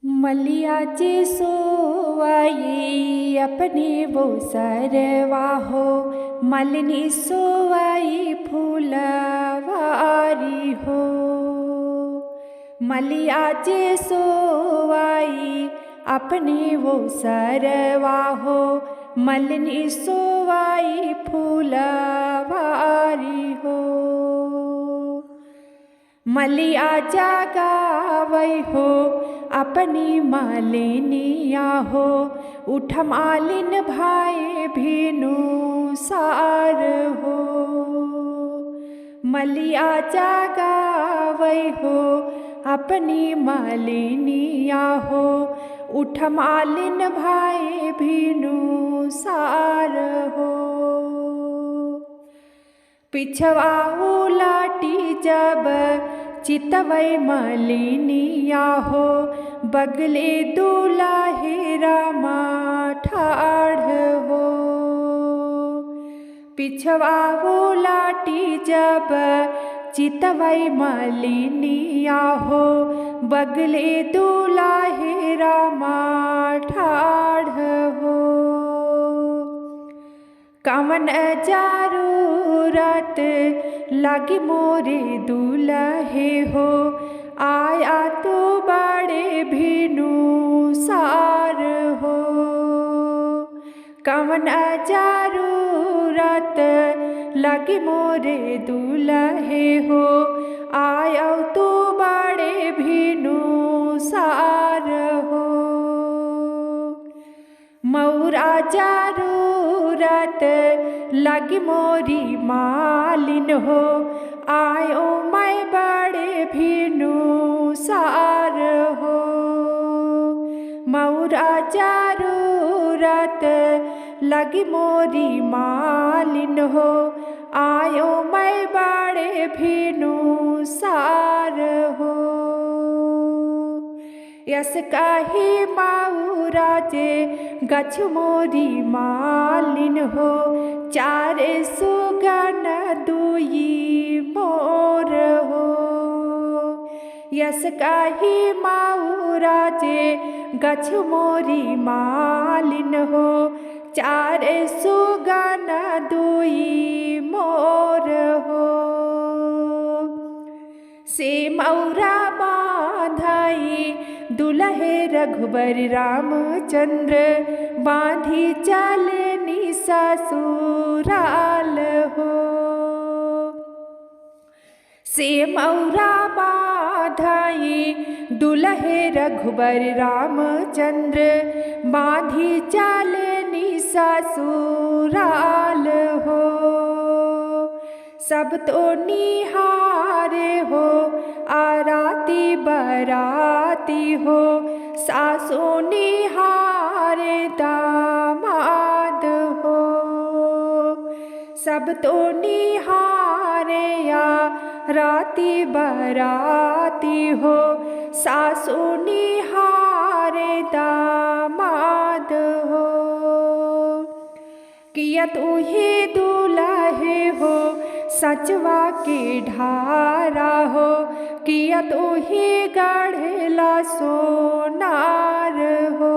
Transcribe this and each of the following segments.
मलियाचे सोवाई अपने वो सरवा हो, मलिनी सोवाई फूलवारी हो। मलियाचे सोवाई अपने वो सरवा हो, मलिनी सोवाई फूलवारी हो। मलिया जागावै हो अपनी मालिनिया हो, उठ मालिन भाई भीनु सार हो। मलिया जागावै हो अपनी मालिनिया हो, उठ मालिन भाई भीनु सार हो। पिछवा उलाटी जब चितवै मालिनिया हो, बगले दुलाहे रामा ठाढ़ हो। पिछवा उलाटी जब चितवै मालिनिया हो, बगले दुलाहे रामा ठाढ़ हो। कवन जरूरत लगी मोरे दुल्हे हो, आया तो बड़े भीनु सार हो। कवन जरूरत लगी मोरे दुल्हे हो, आया तो बड़े भीनु सार हो। मौरा जरूरत लगी मोरी मालिन हो, आयो मैं बड़े भीनु सार हो। मौरा जरूरत लगी मोरी मालिन हो, आयो मैं बड़े भीनु सार हो। यस काही माऊरा जे गछ मोरी मालिन हो, चारे सुगन दुई मोर हो। यस काही माऊरा जे गछ मोरी मालिन हो, चारे सुगन दुई मोर हो। से मौरा बांधाई दुल्हे रघुबर रामचंद्र, बांधी चलनी ससुराल हो। से मौरा बांधाई दुल्हे रघुबर रामचंद्र, बांधी चलनी ससुराल हो। सब तो निहारे हो आराती बराती हो, सासो निहारे दामाद हो। सब तो निहारे आराती बराती हो, सासो निहारे दामाद हो। किया तू ही दुल्हे हो सचवा के ढारा हो, किया तो ही गढ़ेला सोनार हो।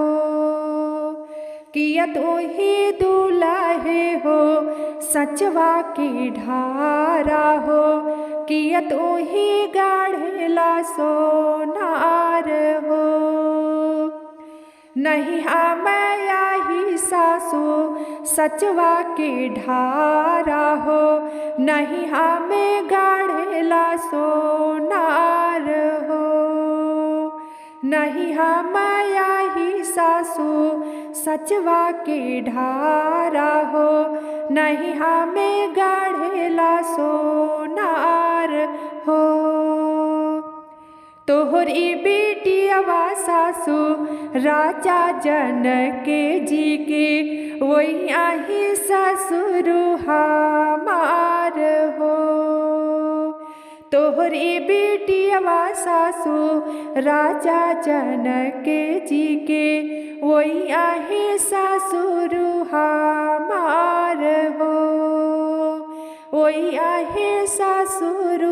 किया तो ही दुल्हे हो सचवा के ढारा हो, किया तो ही गढ़ेला सोनार हो। नहीं हमें यही सासु सचवा के ढारा हो, नहीं हमें गढ़ेला सोनार हो। नहीं हमें यही सासु सचवा के ढारा हो, नहीं हमें गढ़ेला सोनार हो। तोहरी बेटियावा सासु राजा जनक जी के, वही आही ससुर हमार हो। तोहरी बेटियावा सासु राजा जनक जी के, वही आही ससुर हमार हो। वही आहे सासुर